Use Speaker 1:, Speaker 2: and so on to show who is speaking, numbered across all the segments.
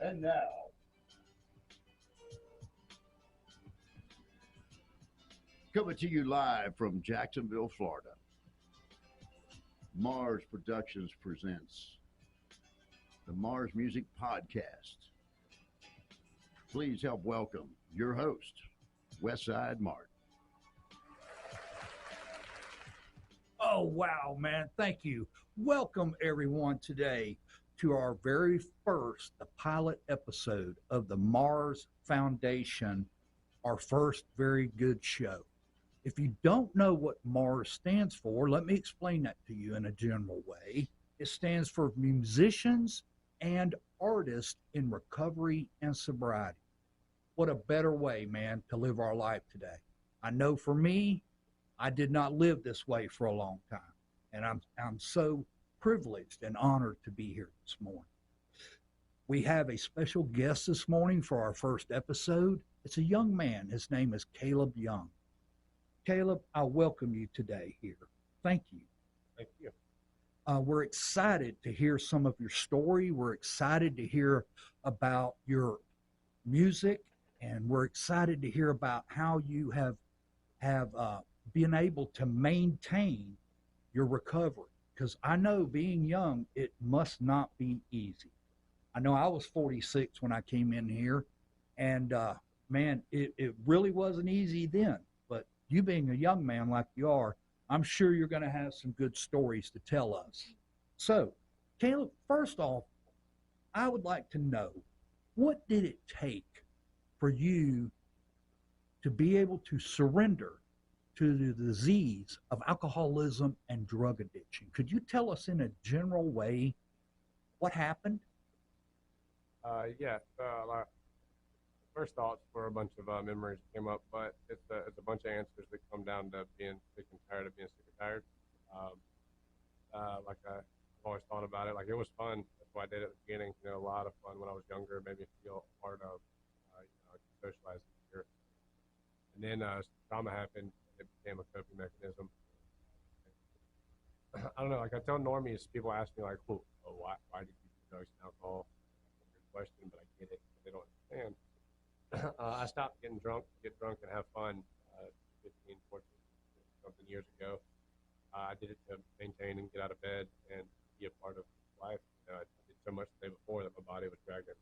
Speaker 1: And now, coming to you live from Jacksonville, Florida, Mars Productions presents the Mars Music Podcast. Please help welcome your host, Westside Mark.
Speaker 2: Oh, wow, man. Thank you. Welcome, everyone, today to our very first, the pilot episode of the Mars Foundation, our first very good show. If you don't know what Mars stands for, let me explain that to you in a general way. It stands for Musicians and Artists in Recovery and Sobriety. What a better way, man, to live our life today. I know for me, I did not live this way for a long time, and I'm so privileged and honored to be here this morning. We have a special guest this morning for our first episode. It's a young man. His name is Caleb Young. Caleb, I welcome you today here. Thank you.
Speaker 3: Thank you.
Speaker 2: We're excited to hear some of your story. We're excited to hear about your music, and we're excited to hear about how you have been able to maintain your recovery. Because I know being young, it must not be easy. I know I was 46 when I came in here, and man, it really wasn't easy then. But you being a young man like you are, I'm sure you're going to have some good stories to tell us. So, Caleb, first off, I would like to know, what did it take for you to be able to surrender to the disease of alcoholism and drug addiction? Could you tell us in a general way what happened?
Speaker 3: Like, first thoughts were a bunch of memories that came up, but it's a bunch of answers that come down to being sick and tired of being sick and tired. Like I've always thought about it. Like, it was fun. That's why I did it at the beginning. You know, a lot of fun when I was younger, maybe feel part of, socializing here. And then trauma happened. It became a coping mechanism. I don't know. Like, I tell normies, people ask me like, why did you do drugs and alcohol? That's a good question, but I get it. They don't understand. I stopped get drunk and have fun 15, 14, something years ago. I did it to maintain and get out of bed and be a part of life. You know, I did so much the day before that my body was dragging.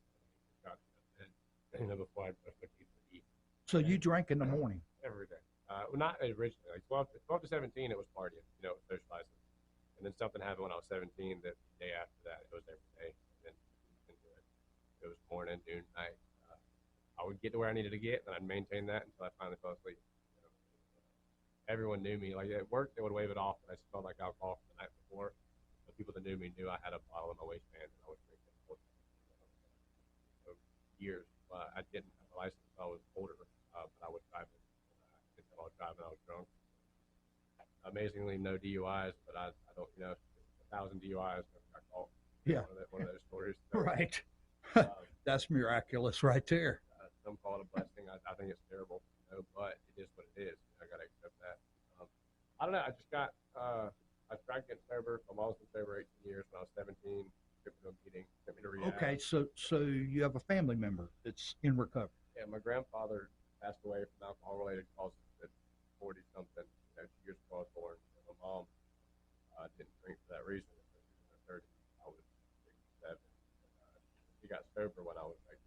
Speaker 3: Got out of bed, before I brushed my teeth to eat.
Speaker 2: So you drank in the morning?
Speaker 3: Every day. Well, not originally. Like 12 to 17, it was partying, socializing. And then something happened when I was 17 that the day after that, it was every day. And then it was morning, noon, night. I would get to where I needed to get, and I'd maintain that until I finally fell asleep. Everyone knew me. Like, at work, they would wave it off, and I smelled like alcohol from the night before. But people that knew me knew I had a bottle in my waistband, and I would drink it for years. I didn't have a license until I was older, but I would drive it. Until I was driving, I was drunk. Amazingly, no DUIs, but I don't, 1,000 DUIs. Never got caught.
Speaker 2: Yeah.
Speaker 3: One of those stories.
Speaker 2: Right. That's miraculous right there.
Speaker 3: Some call it a blessing. I think it's terrible, but it is what it is. I got to accept that. I don't know. I just got, I tried getting sober. My mom's been sober 18 years. When I was 17, took me to a meeting, took me to rehab.
Speaker 2: Okay, so you have a family member that's in recovery.
Speaker 3: Yeah, my grandfather passed away from alcohol-related causes at 40-something, 2 years before I was born. And my mom didn't drink for that reason. She was in her 30s. I was 67. She got sober when I was like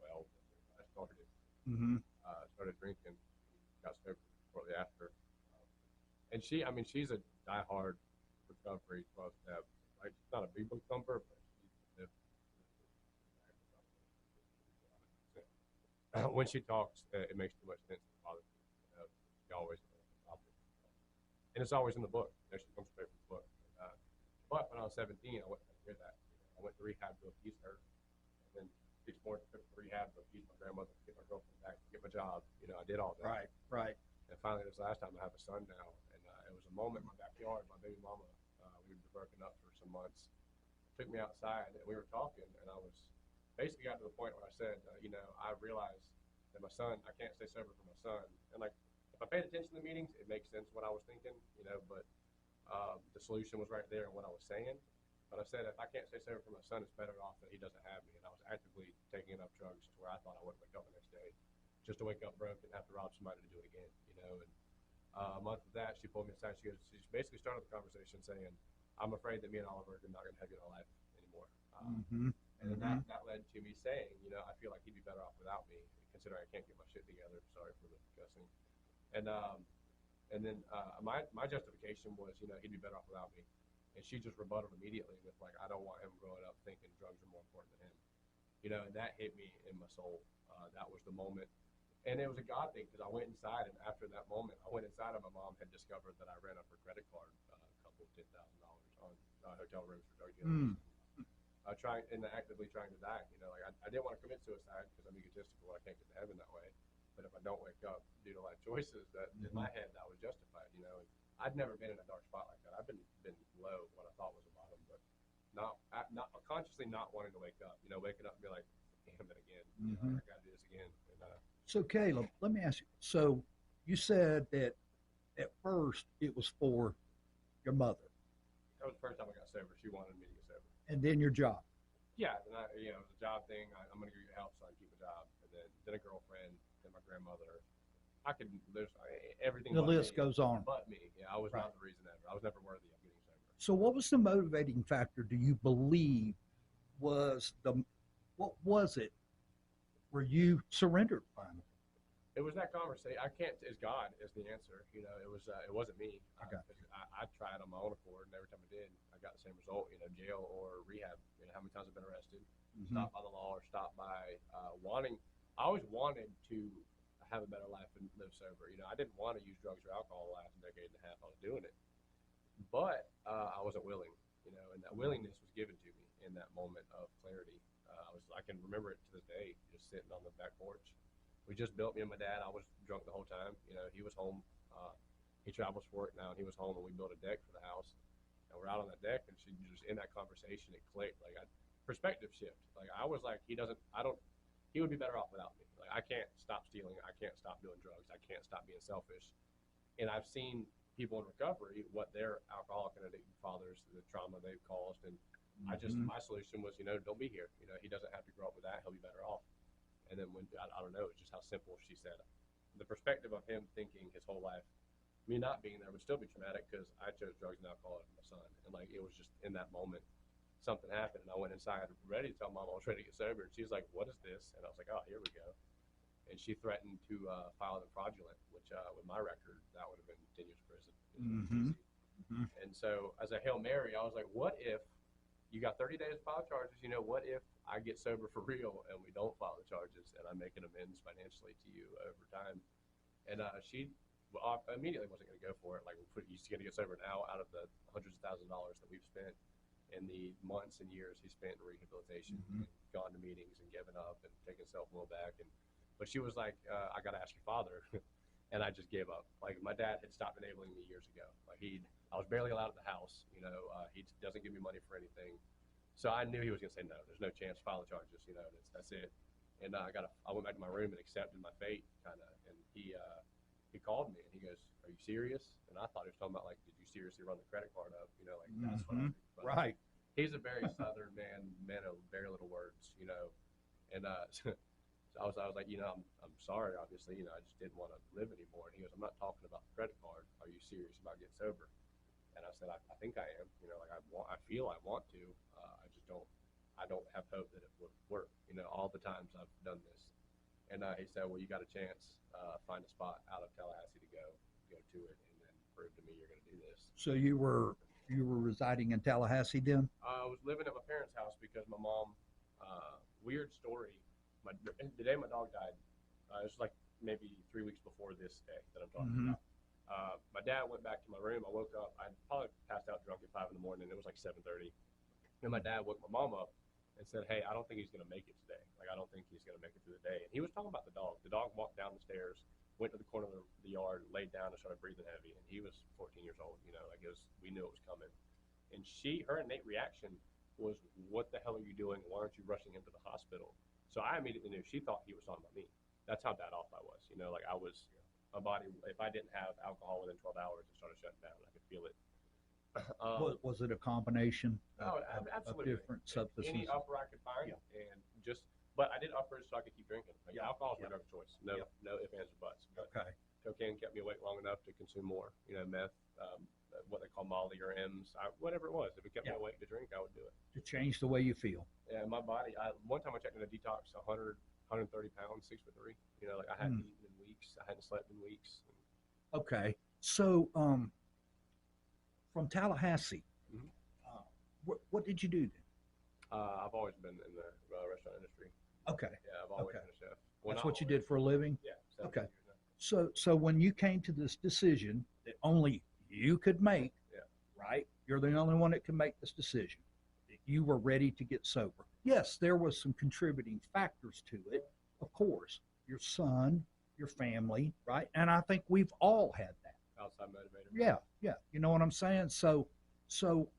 Speaker 3: 12. I started. Started drinking. Got sober shortly after. And she's a diehard recovery 12-step. Like, she's not a big book thumper, but she's when she talks, it makes too much sense to bother me. She always and it's always in the book. She comes straight from the book. But when I was 17, I went to hear that. I went to rehab to appease her, and then 6 more trips to rehab to appease my grandmother, to get my girlfriend back, to get my job. I did all that.
Speaker 2: Right.
Speaker 3: And finally, this last time, I have a son now, and it was a moment in my backyard. My baby mama, we were broken up for some months. Took me outside, and we were talking, and I was basically got to the point where I said, I realized that my son, I can't stay sober for my son. And like, if I paid attention to the meetings, it makes sense what I was thinking, but the solution was right there in what I was saying. But I said, if I can't stay sober for my son, it's better off that he doesn't have me. And I was actively taking enough drugs to where I thought I wouldn't wake up the next day, just to wake up broke and have to rob somebody to do it again, you know. And a month of that, she pulled me aside. She basically started the conversation saying, "I'm afraid that me and Oliver are not going to have you in our life anymore." And then that led to me saying, you know, I feel like he'd be better off without me, considering I can't get my shit together. Sorry for the cussing. And then my justification was, you know, he'd be better off without me. And she just rebutted immediately with like, I don't want him growing up thinking drugs are more important than him. You know, and that hit me in my soul. That was the moment. And it was a God thing because I went inside, and after that moment, I went inside, and my mom had discovered that I ran up her credit card a couple of $10,000 on hotel rooms for drug dealers. Actively trying to die. You know, like I didn't want to commit suicide because I'm egotistical. I can't get to heaven that way. But if I don't wake up due to life choices, that in my head that was justified. You know, and I'd never been in a dark spot like that. I've been low, what I thought was a bottom, but not consciously not wanting to wake up. You know, waking up and be like, damn it again. You know, I got to do this again. And,
Speaker 2: So Caleb, let me ask you. So you said that at first it was for your mother,
Speaker 3: that was the first time I got sober. She wanted me to get sober.
Speaker 2: and then your job.
Speaker 3: Yeah, and you know, it was a job thing. I'm going to go get help so I can keep a job. And then a girlfriend, then my grandmother. There's everything.
Speaker 2: The list goes on.
Speaker 3: But me. Yeah, I was not the reason ever. I was never worthy of getting sober.
Speaker 2: So what was the motivating factor, do you believe, what was it where you surrendered finally?
Speaker 3: It was that conversation. God is the answer. You know, it wasn't me.
Speaker 2: Okay.
Speaker 3: I tried on my own accord, and every time I did, I got the same result. You know, jail or rehab. You know, how many times I've been arrested, stopped by the law, or stopped by wanting. I always wanted to have a better life and live sober. You know, I didn't want to use drugs or alcohol the last decade and a half I was doing it, but I wasn't willing. You know, and that willingness was given to me in that moment of clarity. I can remember it to this day, just sitting on the back porch. We just built, me and my dad. I was drunk the whole time. You know, he was home. He travels for work now, and he was home, and we built a deck for the house. And we're out on that deck, and she just in that conversation, it clicked. Like perspective shift. Like I was like, he would be better off without me. Like I can't stop stealing. I can't stop doing drugs. I can't stop being selfish. And I've seen people in recovery, what their alcoholic and addicted fathers, the trauma they've caused, and my solution was, you know, don't be here. You know, he doesn't have to grow up with that. He'll be better off. And then I don't know, it's just how simple she said it. The perspective of him thinking his whole life, me not being there would still be traumatic because I chose drugs and alcohol as my son. And like, it was just in that moment, something happened. And I went inside ready to tell mom I was ready to get sober. And she's like, what is this? And I was like, oh, here we go. And she threatened to file them fraudulent, which with my record, that would have been 10 years prison. And so as a Hail Mary, I was like, what if you got 30 days to file charges? You know, what if I get sober for real and we don't file the charges and I make an amends financially to you over time? And she immediately wasn't going to go for it. Like, he's going to get sober now out of the hundreds of thousands of dollars that we've spent in the months and years he spent in rehabilitation, and gone to meetings and given up and taken self-will back. But she was like, I got to ask your father. And I just gave up. Like, my dad had stopped enabling me years ago. Like, I was barely allowed at the house. You know, he doesn't give me money for anything. So I knew he was going to say no. There's no chance. File the charges. You know, that's it. And I went back to my room and accepted my fate, kind of. And he called me and he goes, "Are you serious?" And I thought he was talking about, like, did you seriously run the credit card up? You know, like that's what I think about.
Speaker 2: Right.
Speaker 3: He's a very Southern man of very little words. You know, and so I was like, you know, I'm sorry. Obviously, you know, I just didn't want to live anymore. And he goes, "I'm not talking about the credit card. Are you serious about getting sober?" And I said, I think I am. You know, like I feel I want to. I just don't. I don't have hope that it would work. You know, all the times I've done this. And he said, "Well, you got a chance. Find a spot out of Tallahassee to go to it, and then prove to me you're going to do this."
Speaker 2: So you were residing in Tallahassee then?
Speaker 3: I was living at my parents' house because my mom. Weird story. The day my dog died, it was like maybe 3 weeks before this day that I'm talking about. My dad went back to my room. I woke up. I probably passed out drunk at 5 in the morning. It was like 7:30. And my dad woke my mom up and said, "Hey, I don't think he's going to make it today. Like, I don't think he's going to make it through the day." And he was talking about the dog. The dog walked down the stairs, went to the corner of the yard, laid down and started breathing heavy. And he was 14 years old. You know, like we knew it was coming. And her innate reaction was, "What the hell are you doing? Why aren't you rushing him to the hospital?" So I immediately knew she thought he was talking about me. That's how bad off I was. You know, like my body, if I didn't have alcohol within 12 hours, it started shutting down. I could feel it.
Speaker 2: Was it a combination
Speaker 3: Oh,
Speaker 2: of
Speaker 3: absolutely.
Speaker 2: different
Speaker 3: Any
Speaker 2: substances?
Speaker 3: upper I could find, and just, but I did uppers so I could keep drinking. Like, alcohol is my drug of choice. No, no ifs, ands, or buts. But
Speaker 2: Okay.
Speaker 3: cocaine kept me awake long enough to consume more. Meth, what they call Molly or M's, whatever it was. If it kept me awake to drink, I would do it.
Speaker 2: To change the way you feel.
Speaker 3: Yeah, my body. One time I checked in a detox, 100, 130 pounds, 6'3". Like I hadn't eaten in weeks. I hadn't slept in weeks.
Speaker 2: Okay. So, from Tallahassee,
Speaker 3: Mhm.
Speaker 2: what did you do then?
Speaker 3: I've always been in the restaurant industry.
Speaker 2: Okay.
Speaker 3: Yeah, I've always
Speaker 2: Okay.
Speaker 3: been a chef.
Speaker 2: That's what you did for a living?
Speaker 3: Yeah.
Speaker 2: Okay.
Speaker 3: 17 years now.
Speaker 2: So when you came to this decision that only you could make, right? You're the only one that can make this decision. That you were ready to get sober. Yes, there was some contributing factors to it, of course. Your son, your family, right? And I think we've all had that.
Speaker 3: Outside motivator.
Speaker 2: Yeah. You know what I'm saying? So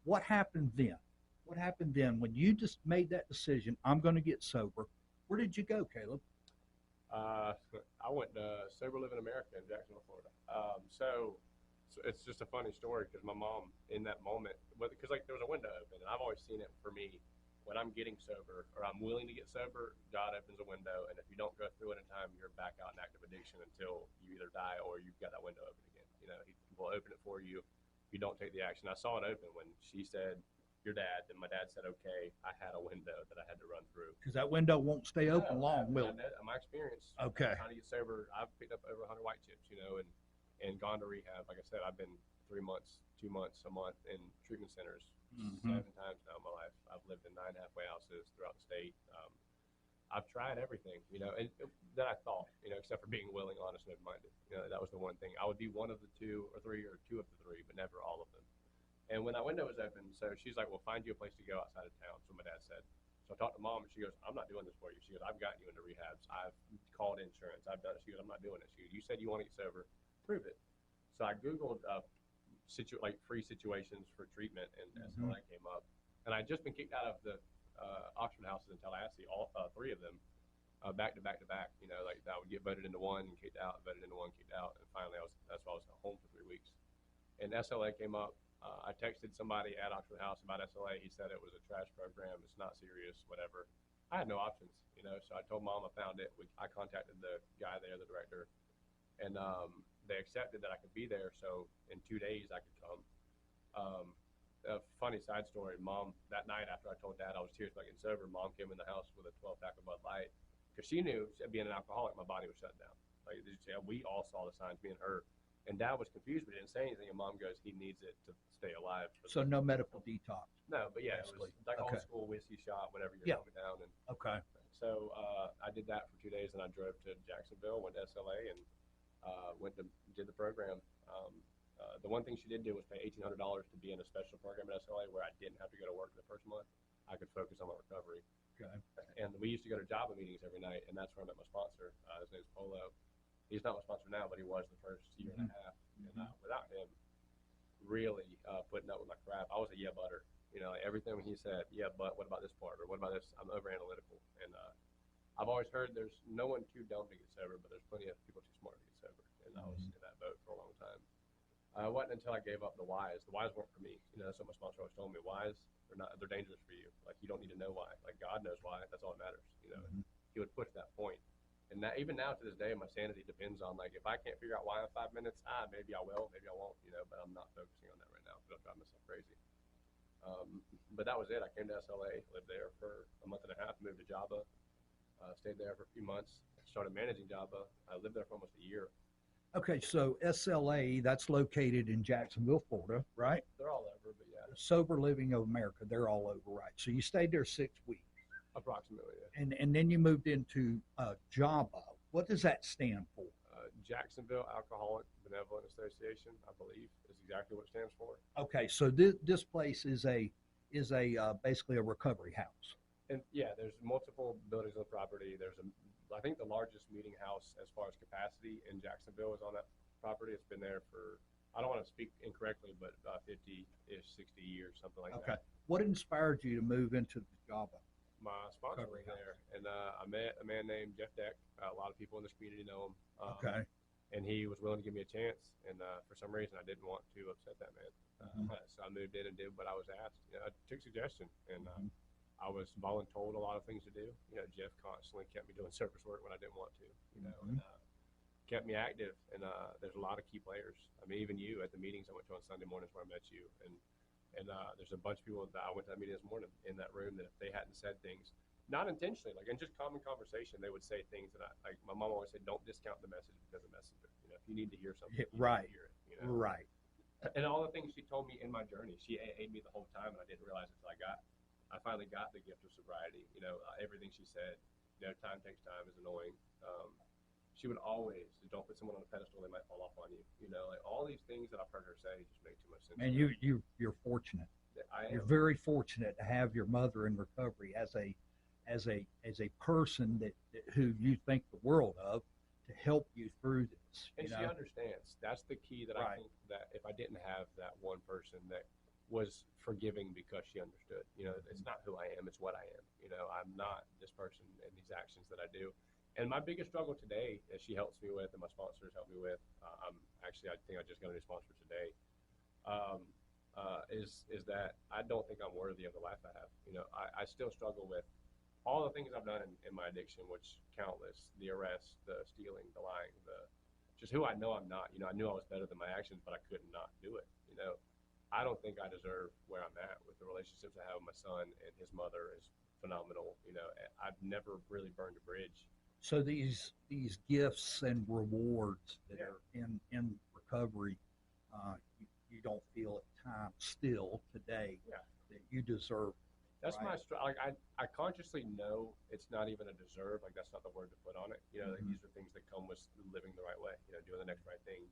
Speaker 2: what happened then? What happened then when you just made that decision? I'm going to get sober. Where did you go, Caleb?
Speaker 3: I went to Sober Living America in Jacksonville, Florida. So it's just a funny story because my mom, in that moment, because like there was a window open, and I've always seen it for me. When I'm getting sober or I'm willing to get sober, God opens a window, and if you don't go through it in time, you're back out in active addiction until you either die or you've got that window open again. He will open it for you. You don't take the action. I saw it open when she said, "Your dad," and my dad said, "Okay." I had a window that I had to run through.
Speaker 2: Because that window won't stay open long, will it?
Speaker 3: My experience.
Speaker 2: Okay.
Speaker 3: Trying to get sober, I've picked up over 100 white chips, and gone to rehab. Like I said, I've been 3 months, 2 months, a month in treatment centers 7 times now in my life. I've lived in 9 halfway houses throughout the state. I've tried everything, and that I thought, except for being willing, honest, and open-minded. That was the one thing. I would be one of the 2 or 3 or 2 of the 3, but never all of them. And when that window was open, so she's like, "Well, find you a place to go outside of town." So my dad said. So I talked to Mom, and she goes, "I'm not doing this for you." She goes, "I've gotten you into rehabs. I've called insurance. I've done it." She goes, "I'm not doing it." She goes, "You said you want to get sober. Prove it." So I Googled free situations for treatment, and SLA came up. And I'd just been kicked out of the auction houses in Tallahassee, all 3 of them, back to back to back. Like I would get voted into one and kicked out, voted into one, kicked out, and finally that's why I was home for 3 weeks. And SLA came up. I texted somebody at auction house about SLA. He said it was a trash program. It's not serious, whatever. I had no options, So I told Mom I found it. I contacted the guy there, the director, and they accepted that I could be there. So in 2 days I could come. A funny side story, Mom, that night after I told Dad I was serious about getting sober, Mom came in the house with a 12-pack of Bud Light because she knew, being an alcoholic, my body was shut down. Like we all saw the signs, me and her. And Dad was confused, but didn't say anything. And Mom goes, "He needs it to stay alive."
Speaker 2: So no medical detox.
Speaker 3: No, but yeah, basically. It was like old school whiskey shot, whatever you're coming down. And
Speaker 2: okay.
Speaker 3: So I did that for 2 days, and I drove to Jacksonville, went to SLA, and did the program. The one thing she did do was pay $1,800 to be in a special program at SLA where I didn't have to go to work the first month. I could focus on my recovery.
Speaker 2: Okay.
Speaker 3: And we used to go to Java meetings every night, and that's where I met my sponsor. His name's Polo. He's not my sponsor now, but he was the first year and a half. And without him really putting up with my crap, I was a butter. Like everything he said, yeah, but what about this part? Or what about this? I'm over analytical. And I've always heard there's no one too dumb to get sober, but there's plenty of people too smart to get sober. And I was in that boat for a long time. It wasn't until I gave up the whys. The whys weren't for me. That's what my sponsor always told me. Whys, they're dangerous for you. Like you don't need to know why. Like God knows why. That's all that matters. He would push that point. And that, even now to this day, my sanity depends on, like, if I can't figure out why in 5 minutes, maybe I will, maybe I won't, but I'm not focusing on that right now because I'll drive myself crazy. But that was it. I came to SLA, lived there for a month and a half, moved to Java, stayed there for a few months, started managing Java. I lived there for almost a year.
Speaker 2: Okay, so SLA, that's located in Jacksonville, Florida, right?
Speaker 3: They're all over, but yeah.
Speaker 2: Sober Living of America, they're all over, right? So you stayed there 6 weeks.
Speaker 3: Approximately, yeah.
Speaker 2: And then you moved into Java. What does that stand for?
Speaker 3: Jacksonville Alcoholic Benevolent Association, I believe, is exactly what it stands for.
Speaker 2: Okay, so this place is basically a recovery house.
Speaker 3: And yeah, there's multiple buildings on the property. I think the largest meeting house as far as capacity in Jacksonville is on that property. It's been there for, I don't want to speak incorrectly, but 50-ish, 60 years, something like that.
Speaker 2: Okay. What inspired you to move into Java?
Speaker 3: My sponsor was there, and I met a man named Jeff Deck. A lot of people in this community know him.
Speaker 2: Okay.
Speaker 3: And and he was willing to give me a chance. And for some reason, I didn't want to upset that man. So I moved in and did what I was asked. You know, I took suggestion, and I was voluntold a lot of things to do. You know, Jeff constantly kept me doing service work when I didn't want to. You know, and kept me active. And there's a lot of key players. I mean, even you at the meetings I went to on Sunday mornings where I met you, and there's a bunch of people that I went to that meeting this morning in that room that if they hadn't said things, not intentionally, like in just common conversation, they would say things that like my mom always said, don't discount the message because of messenger. You know, if you need to hear something, you
Speaker 2: right,
Speaker 3: need to hear it. You know?
Speaker 2: Right.
Speaker 3: And all the things she told me in my journey, she aided me the whole time, and I didn't realize it until I finally got the gift of sobriety. You know, everything she said, you know, time takes time is annoying. She would always, don't put someone on a pedestal, they might fall off on you. You know, like all these things that I've heard her say just make too much sense.
Speaker 2: And you're fortunate. You're very fortunate to have your mother in recovery as a person that who you think the world of to help you through this.
Speaker 3: And she understands. That's the key that I think that if I didn't have that one person that was forgiving because she understood, you know, it's not who I am, it's what I am. You know, I'm not this person and these actions that I do. And my biggest struggle today, that she helps me with, and my sponsors help me with, I think I just got a new sponsor today, is that I don't think I'm worthy of the life I have. You know, I still struggle with all the things I've done in my addiction, which countless, the arrests, the stealing, the lying, just who I know I'm not. You know, I knew I was better than my actions, but I could not do it. You know, I don't think I deserve where I'm at with the relationships I have with my son, and his mother is phenomenal. You know, I've never really burned a bridge.
Speaker 2: So these gifts and rewards that are in recovery, you don't feel at times still today that you deserve.
Speaker 3: That's my like I consciously know it's not even a deserve. Like that's not the word to put on it. You know, like these are things that come with living the right way. You know, doing the next right thing.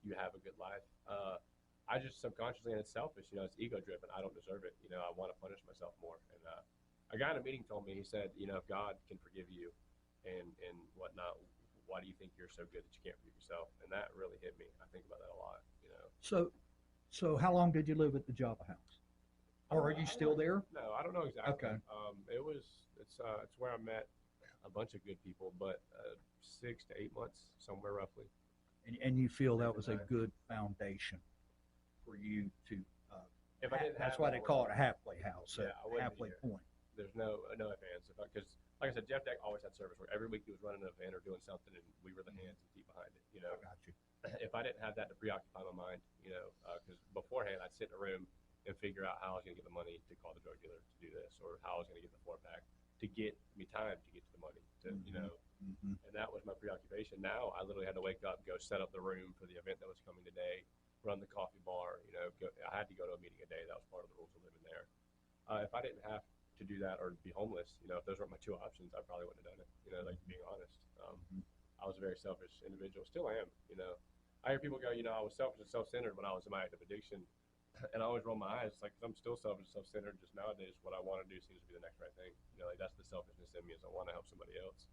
Speaker 3: You have a good life. I just subconsciously, and it's selfish. You know, it's ego driven. I don't deserve it. You know, I want to punish myself more. And a guy in a meeting told me, he said, you know, if God can forgive you and whatnot, why do you think you're so good that you can't forgive yourself? And that really hit me. I think about that a lot. You know.
Speaker 2: So how long did you live at the Java House? Or are you still there?
Speaker 3: No, I don't know exactly.
Speaker 2: Okay.
Speaker 3: It's where I met a bunch of good people, but 6 to 8 months, somewhere roughly.
Speaker 2: And you feel that was a good foundation for you to.
Speaker 3: If I didn't
Speaker 2: that's why they call it a halfway house.
Speaker 3: Yeah,
Speaker 2: a halfway point.
Speaker 3: There's no ifs, ands, because like I said, Jeff Deck always had service where every week he was running an event or doing something, and we were the hands and feet behind it. You know.
Speaker 2: I got you.
Speaker 3: If I didn't have that to preoccupy my mind, you know, because beforehand I'd sit in a room and figure out how I was going to get the money to call the drug dealer to do this, or how I was going to get the 4-pack to get me time to get to the money, to you know, and that was my preoccupation. Now I literally had to wake up, go set up the room for the event that was coming today, run the coffee bar, you know, I had to go to a meeting a day. That was part of the rules of living there. If I didn't have to do that or be homeless, you know, if those weren't my two options, I probably wouldn't have done it. You know, like being honest, I was a very selfish individual, still am. You know, I hear people go, you know, I was selfish and self-centered when I was in my active addiction. And I always roll my eyes, like, I'm still selfish and self-centered. Just nowadays, what I want to do seems to be the next right thing. You know, like that's the selfishness in me, is I want to help somebody else.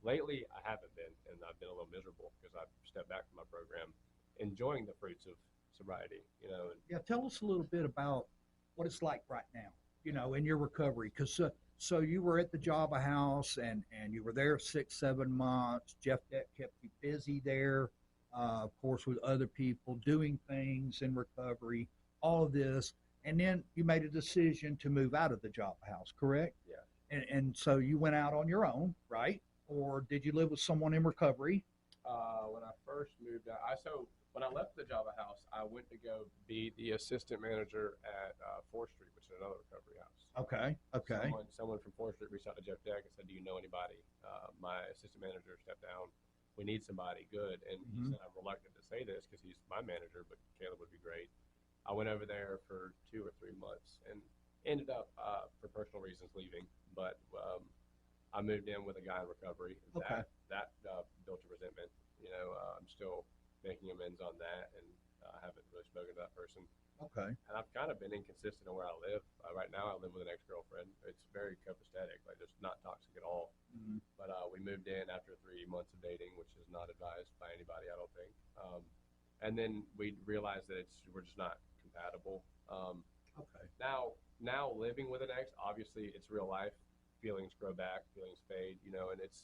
Speaker 3: Lately, I haven't been, and I've been a little miserable because I've stepped back from my program, enjoying the fruits of sobriety. You know. And,
Speaker 2: tell us a little bit about what it's like right now. You know, in your recovery, because so you were at the Java House and you were there 6-7 months. Jeff Deck kept you busy there, of course, with other people doing things in recovery. All of this, and then you made a decision to move out of the Java House, correct?
Speaker 3: Yeah.
Speaker 2: And so you went out on your own, right? Or did you live with someone in recovery?
Speaker 3: When I first moved out, when I left the Java House, I went to go be the assistant manager at 4th Street, which is another recovery house.
Speaker 2: Okay.
Speaker 3: Someone from 4th Street reached out to Jeff Deck and said, "Do you know anybody?" My assistant manager stepped down. We need somebody good, and he said, "I'm reluctant to say this because he's my manager, but Caleb would be great." I went over there for 2 or 3 months and ended up, for personal reasons, leaving. But I moved in with a guy in recovery.
Speaker 2: Okay.
Speaker 3: That built a resentment. You know, I'm still making amends on that, and I haven't really spoken to that person.
Speaker 2: Okay.
Speaker 3: And I've kind of been inconsistent in where I live. Right now, I live with an ex-girlfriend. It's very copacetic, like just not toxic at all. But we moved in after 3 months of dating, which is not advised by anybody, I don't think. And then we realized that we're just not compatible.
Speaker 2: Okay.
Speaker 3: Now living with an ex, obviously it's real life. Feelings grow back, feelings fade, you know, and it's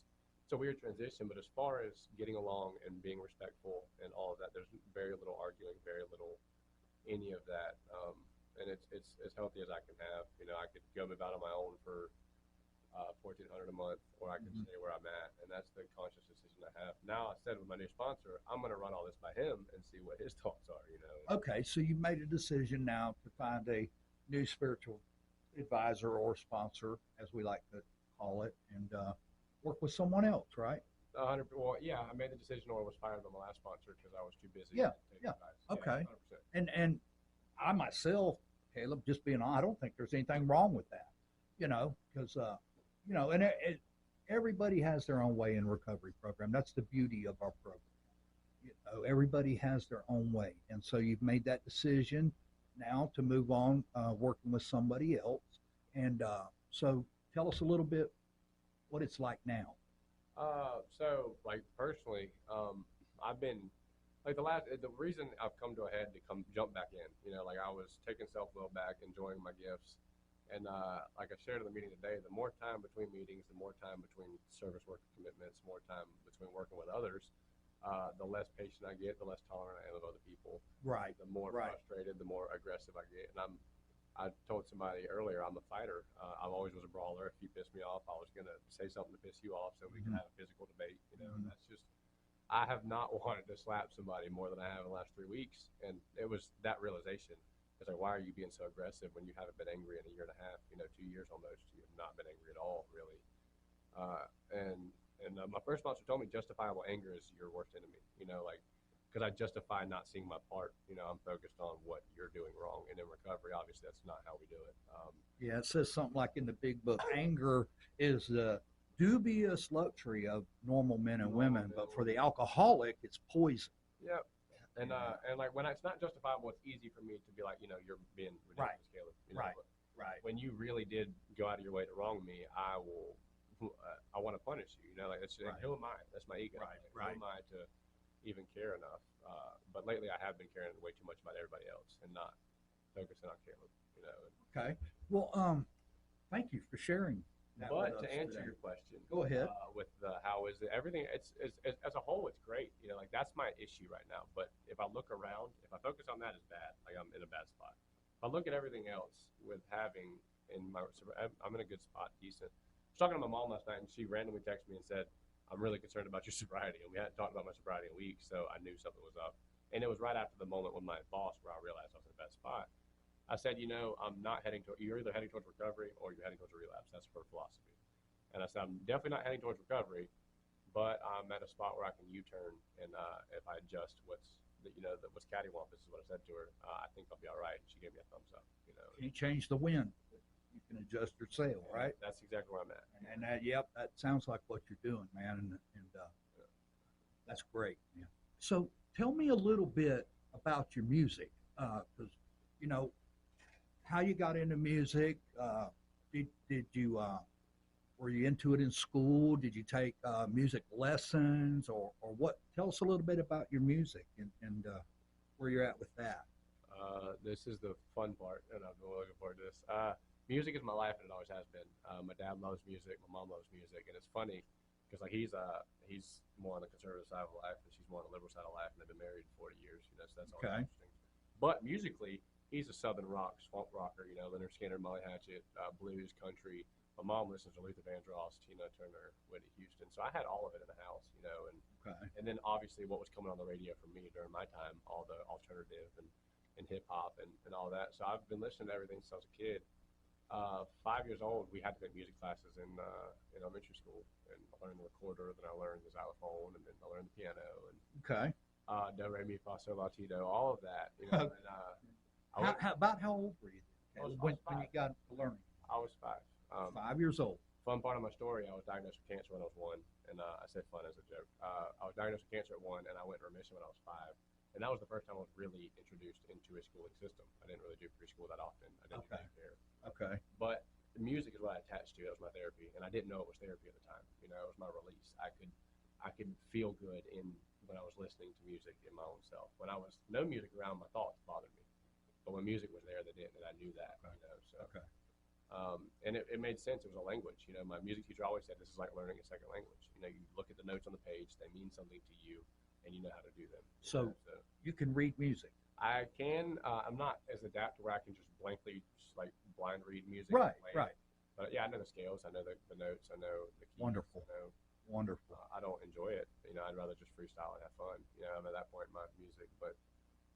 Speaker 3: a weird transition. But as far as getting along and being respectful, all of that. There's very little arguing, very little any of that. And it's as healthy as I can have. You know, I could go move out on my own for $1,400 a month, or I can stay where I'm at, and that's the conscious decision I have. Now, I said with my new sponsor, I'm going to run all this by him and see what his thoughts are. You know.
Speaker 2: Okay, so you made a decision now to find a new spiritual advisor or sponsor, as we like to call it, and work with someone else, right?
Speaker 3: 100. Well, yeah, I made the decision, or was fired by my last sponsor because I was too busy.
Speaker 2: Yeah,
Speaker 3: to take
Speaker 2: yeah.
Speaker 3: advice.
Speaker 2: Okay.
Speaker 3: Yeah, 100%.
Speaker 2: And I myself, Caleb, just being honest, I don't think there's anything wrong with that, you know, because you know, and everybody has their own way in recovery program. That's the beauty of our program. You know, everybody has their own way, and so you've made that decision now to move on, working with somebody else. And so, tell us a little bit what it's like now.
Speaker 3: So like personally, I've been like the reason I've come to a head to jump back in, you know, like I was taking self-will back, enjoying my gifts. And like I shared in the meeting today, the more time between meetings, the more time between service work commitments, more time between working with others, the less patient I get, the less tolerant I am of other people.
Speaker 2: Right.
Speaker 3: The more frustrated, the more aggressive I get. And I told somebody earlier, I'm a fighter. I always was a brawler. If you piss me off, I was going to say something to piss you off so we can have a physical debate. You know, and that's just, I have not wanted to slap somebody more than I have in the last 3 weeks. And it was that realization. It's like, why are you being so aggressive when you haven't been angry in a year and a half, you know, 2 years almost? You have not been angry at all, really. And my first sponsor told me justifiable anger is your worst enemy, you know, like, because I justify not seeing my part. You know, I'm focused on what you're doing wrong. And in recovery, obviously, that's not how we do it.
Speaker 2: Yeah, it says something like in the big book, anger is the dubious luxury of normal men and women, but for the alcoholic, it's poison.
Speaker 3: Yep. And like when it's not justifiable, it's easy for me to be like, you know, you're being ridiculous, Caleb. You know,
Speaker 2: Right.
Speaker 3: When you really did go out of your way to wrong me, I want to punish you. You know, like it's who am I? That's my ego.
Speaker 2: Right.
Speaker 3: Who am I to even care enough? But lately, I have been caring way too much about everybody else and not focusing on Caleb. You know.
Speaker 2: Okay. Well, thank you for sharing that.
Speaker 3: But to answer your question,
Speaker 2: go ahead.
Speaker 3: With how is it? Everything, it's as a whole, it's great. You know, like that's my issue right now. But if I look around, if I focus on that, it's bad. Like I'm in a bad spot. If I look at everything else with having I'm in a good spot, decent. I was talking to my mom last night, and she randomly texted me and said, I'm really concerned about your sobriety. And we hadn't talked about my sobriety in a week, so I knew something was up. And it was right after the moment when my boss, where I realized I was in a bad spot. I said, you know, you're either heading towards recovery or you're heading towards a relapse. That's her philosophy. And I said, I'm definitely not heading towards recovery, but I'm at a spot where I can U-turn. And if I adjust what's cattywampus is what I said to her, I think I'll be all right. And she gave me a thumbs up. You know,
Speaker 2: You change the wind. You can adjust your sail, right?
Speaker 3: That's exactly where I'm at.
Speaker 2: And that sounds like what you're doing, man. And that's great, man. So tell me a little bit about your music, because you know how you got into music. Did you were you into it in school? Did you take music lessons or what? Tell us a little bit about your music and where you're at with that.
Speaker 3: This is the fun part, and I've been looking forward to this. Music is my life, and it always has been. My dad loves music. My mom loves music, and it's funny because like he's more on the conservative side of life, and she's more on the liberal side of life, and they've been married 40 years. You know, so that's always interesting. But musically, he's a southern rock, swamp rocker. You know, Leonard Skinner, Molly Hatchet, blues, country. My mom listens to Luther Vandross, Tina Turner, Whitney Houston. So I had all of it in the house, you know, and then obviously what was coming on the radio for me during my time, all the alternative and hip hop and all that. So I've been listening to everything since I was a kid. 5 years old, we had to take music classes in elementary school, and I learned the recorder, then I learned the xylophone, and then I learned the piano, and do re mi fa sol la ti do, all of that. You know, and
Speaker 2: how old were you when you got to learning?
Speaker 3: I was 5.
Speaker 2: 5 years old.
Speaker 3: Fun part of my story, I was diagnosed with cancer when I was 1, and I said fun as a joke. I was diagnosed with cancer at 1, and I went in remission when I was 5. And that was the first time I was really introduced into a schooling system. I didn't really do preschool that often. I didn't do daycare.
Speaker 2: Okay.
Speaker 3: But the music is what I attached to. That was my therapy, and I didn't know it was therapy at the time. You know, it was my release. I could feel good when I was listening to music in my own self. When I was no music around, my thoughts bothered me. But when music was there, they didn't, and I knew that. You know, so.
Speaker 2: Okay.
Speaker 3: And it made sense. It was a language. You know, my music teacher always said this is like learning a second language. You know, you look at the notes on the page; they mean something to you, and you know how to do them.
Speaker 2: So you can read music.
Speaker 3: I can. I'm not as adept where I can just blankly just like blind read music.
Speaker 2: Right,
Speaker 3: and play
Speaker 2: right.
Speaker 3: it. But yeah, I know the scales. I know the notes. I know the keys.
Speaker 2: Wonderful.
Speaker 3: I know,
Speaker 2: Wonderful.
Speaker 3: I don't enjoy it. I'd rather just freestyle and have fun. I'm at that point in my music. But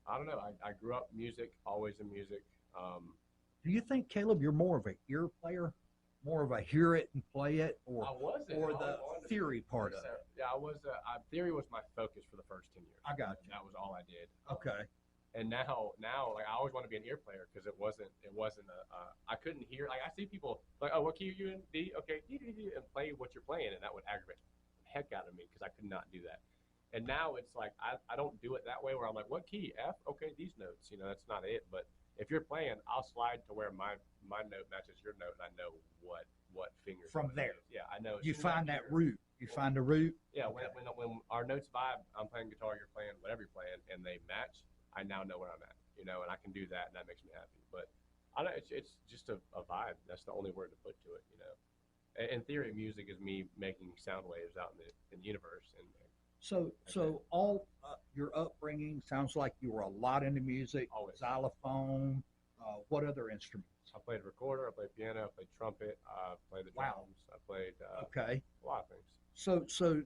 Speaker 3: I don't know. I grew up music, always in music.
Speaker 2: Do you think, Caleb, you're more of a ear player, more of a hear it and play it, or
Speaker 3: I wasn't.
Speaker 2: or
Speaker 3: I
Speaker 2: the
Speaker 3: wanted to
Speaker 2: theory
Speaker 3: be.
Speaker 2: part of it?
Speaker 3: Yeah, I was. Theory was my focus for the first 10 years.
Speaker 2: I got you.
Speaker 3: That was all I did.
Speaker 2: Okay.
Speaker 3: And now, like I always want to be an ear player because it wasn't I couldn't hear. Like I see people like, oh, what key are you in? D. Okay, D, and play what you're playing, and that would aggravate the heck out of me because I could not do that. And now it's like I don't do it that way where I'm like, what key? F. Okay, these notes. That's not it. But if you're playing, I'll slide to where my note matches your note, and I know what fingers
Speaker 2: From there.
Speaker 3: Yeah, I know.
Speaker 2: You find that root. You find the root.
Speaker 3: Yeah,
Speaker 2: okay.
Speaker 3: when our notes vibe, I'm playing guitar, you're playing whatever you're playing, and they match. I now know where I'm at, and I can do that, and that makes me happy. But I don't. It's just a vibe. That's the only word to put to it. In theory, music is me making sound waves out in the universe.
Speaker 2: So all your upbringing sounds like you were a lot into music.
Speaker 3: Always.
Speaker 2: Xylophone. What other instruments?
Speaker 3: I played recorder. I played piano. I played trumpet. I played the drums.
Speaker 2: Wow.
Speaker 3: I played
Speaker 2: Okay.
Speaker 3: a lot of things.
Speaker 2: So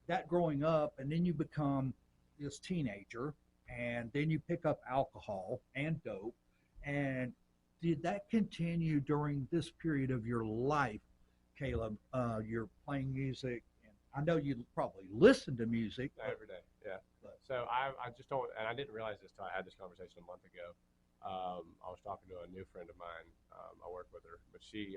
Speaker 2: that growing up, and then you become this teenager, and then you pick up alcohol and dope. And did that continue during this period of your life, Caleb? You're playing music, and I know you probably listen to music.
Speaker 3: Every day, yeah. So I just don't, and I didn't realize this till I had this conversation a month ago. I was talking to a new friend of mine. I work with her, but she,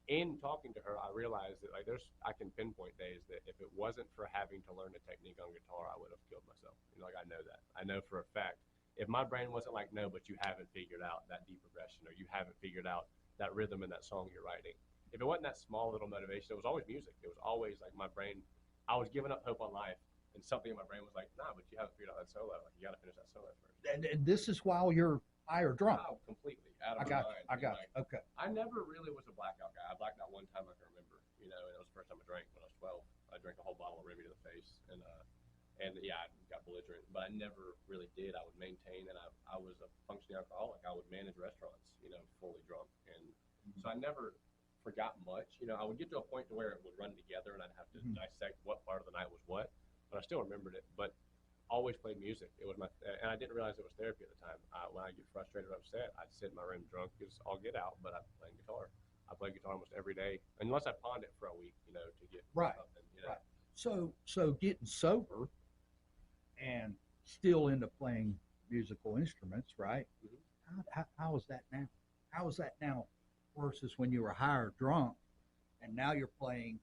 Speaker 3: in talking to her, I realized that I can pinpoint days that if it wasn't for having to learn a technique on guitar, I would have killed myself. I know that. I know for a fact. If my brain wasn't like, no, but you haven't figured out that D progression, or you haven't figured out that rhythm in that song you're writing. If it wasn't that small little motivation, it was always music. It was always like my brain. I was giving up hope on life, and something in my brain was like, nah, but you haven't figured out that solo. Like you got to finish that solo first.
Speaker 2: And this is while you're high or drunk.
Speaker 3: Oh, completely out of
Speaker 2: I
Speaker 3: my
Speaker 2: got
Speaker 3: mind.
Speaker 2: you. I got you. Okay.
Speaker 3: I never really was a blackout guy. I blacked out one time I can remember, and it was the first time I drank when I was 12. I drank a whole bottle of Remy to the face, and yeah, I got belligerent, but I never really did. I would maintain, and I was a functioning alcoholic. I would manage restaurants, fully drunk, and so I never forgot much. I would get to a point to where it would run together, and I'd have to dissect what part of the night was what, but I still remembered it. But always played music. It was and I didn't realize it was therapy at the time. When I get frustrated or upset, I'd sit in my room drunk as all get out, but I'm playing guitar. I play guitar almost every day, unless I pawned it for a week, to get
Speaker 2: right.
Speaker 3: something.
Speaker 2: Right. So getting sober and still into playing musical instruments, right?
Speaker 3: Mm-hmm.
Speaker 2: How is that now? How is that now versus when you were high or drunk, and now you're playing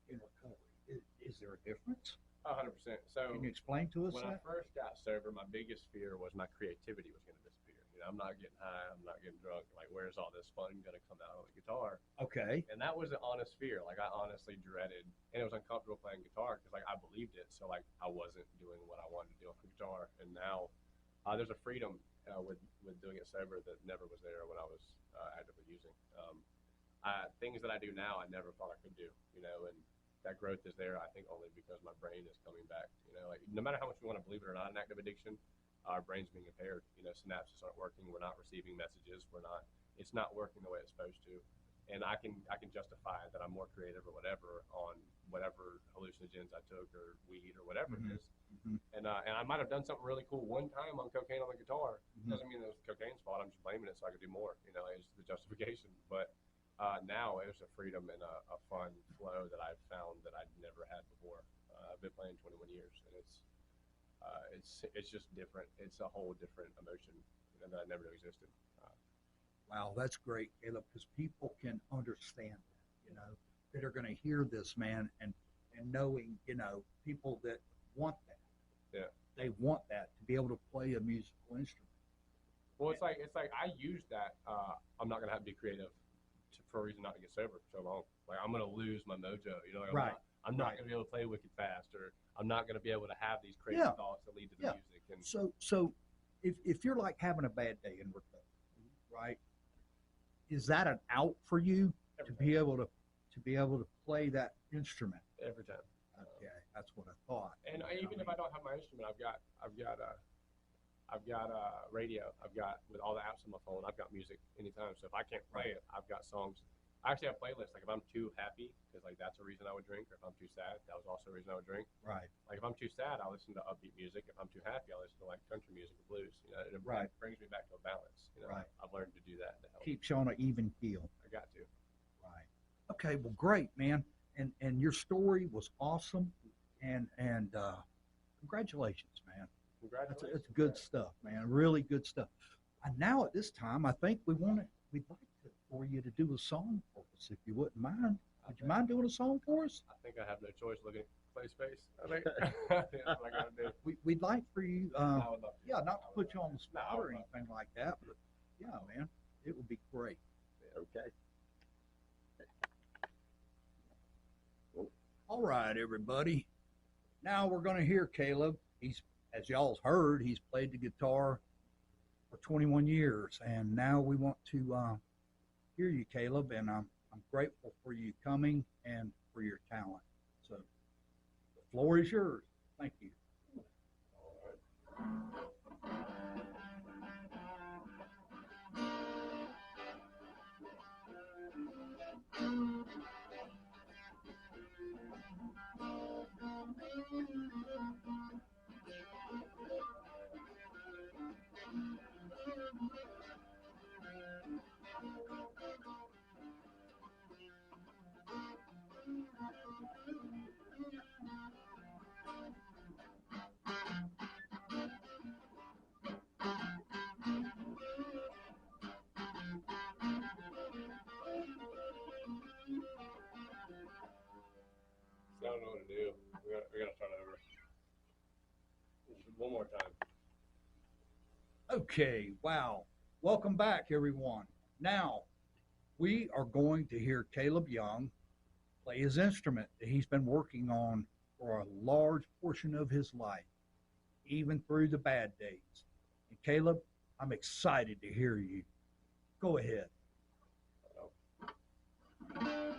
Speaker 2: in recovery? Is there a difference?
Speaker 3: 100%. So
Speaker 2: can you explain to us
Speaker 3: when
Speaker 2: that?
Speaker 3: I first got sober, my biggest fear was my creativity was going to disappear. I'm not getting high. I'm not getting drunk. Like, where's all this fun going to come out on the guitar?
Speaker 2: Okay.
Speaker 3: And that was an honest fear. Like, I honestly dreaded, and it was uncomfortable playing guitar because, like, I believed it. So, like, I wasn't doing what I wanted to do on the guitar. And now there's a freedom with doing it sober that never was there when I was actively using. Things that I do now, I never thought I could do, and that growth is there, I think, only because my brain is coming back. Like no matter how much we want to believe it or not, an active addiction, our brain's being impaired. Synapses aren't working. We're not receiving messages. It's not working the way it's supposed to. And I can justify that I'm more creative or whatever on whatever hallucinogens I took or weed or whatever it is.
Speaker 2: Mm-hmm.
Speaker 3: And I might have done something really cool one time on cocaine on the guitar. Doesn't mean it was cocaine's fault. I'm just blaming it so I could do more. It's the justification. But now it's a freedom and a fun flow that I've found that I'd never had before. I've been playing 21 years, and it's just different. It's a whole different emotion that I never knew existed.
Speaker 2: Wow, that's great, Caleb, because people can understand that, that are going to hear this, man, and knowing, people that want that.
Speaker 3: Yeah.
Speaker 2: They want that to be able to play a musical instrument.
Speaker 3: Well, it's like I use that. I'm not going to have to be creative for a reason not to get sober for so long. Like I'm going to lose my mojo.
Speaker 2: Right.
Speaker 3: I'm not going to be able to play wicked fast, or I'm not going to be able to have these crazy thoughts that lead to the music. And
Speaker 2: so if you're like having a bad day in recovery, right? Is that an out for you to be able to play that instrument
Speaker 3: every time?
Speaker 2: Okay. That's what I thought.
Speaker 3: And even if I don't have my instrument, I've got a radio. I've got, with all the apps on my phone, I've got music anytime. So if I can't play it, I've got songs. I actually have playlists. Like if I'm too happy, because like that's a reason I would drink, or if I'm too sad, that was also a reason I would drink.
Speaker 2: Right.
Speaker 3: Like if I'm too sad, I'll listen to upbeat music. If I'm too happy, I'll listen to like country music or blues. You know, it brings me back to a balance. You know,
Speaker 2: Right.
Speaker 3: I've learned to do that to help.
Speaker 2: Keeps you on an even keel.
Speaker 3: I got to.
Speaker 2: Right. Okay. Well, great, man. And your story was awesome. And congratulations, man.
Speaker 3: Congratulations.
Speaker 2: That's good stuff, man. Really good stuff. And now at this time, I think we'd like for you to do a song for us, if you wouldn't mind. Would you mind doing a song for us?
Speaker 3: I think I have no choice looking at Clay's face. I think that's what I gotta do.
Speaker 2: We'd like for you,
Speaker 3: I would love to.
Speaker 2: yeah, not to put you on the spot
Speaker 3: No,
Speaker 2: or anything like that, but yeah, man, it would be great.
Speaker 1: Okay.
Speaker 2: All right, everybody. Now we're going to hear Caleb. He's, as y'all's heard, he's played the guitar for 21 years, and now we want to hear you, Caleb, and I'm grateful for you coming and for your talent. So the floor is yours. Thank you.
Speaker 3: I don't know what to do. We gotta start over. One more time.
Speaker 2: Okay, wow. Welcome back, everyone. Now, we are going to hear Caleb Young play his instrument that he's been working on for a large portion of his life, even through the bad days. And Caleb, I'm excited to hear you. Go ahead.
Speaker 3: Hello.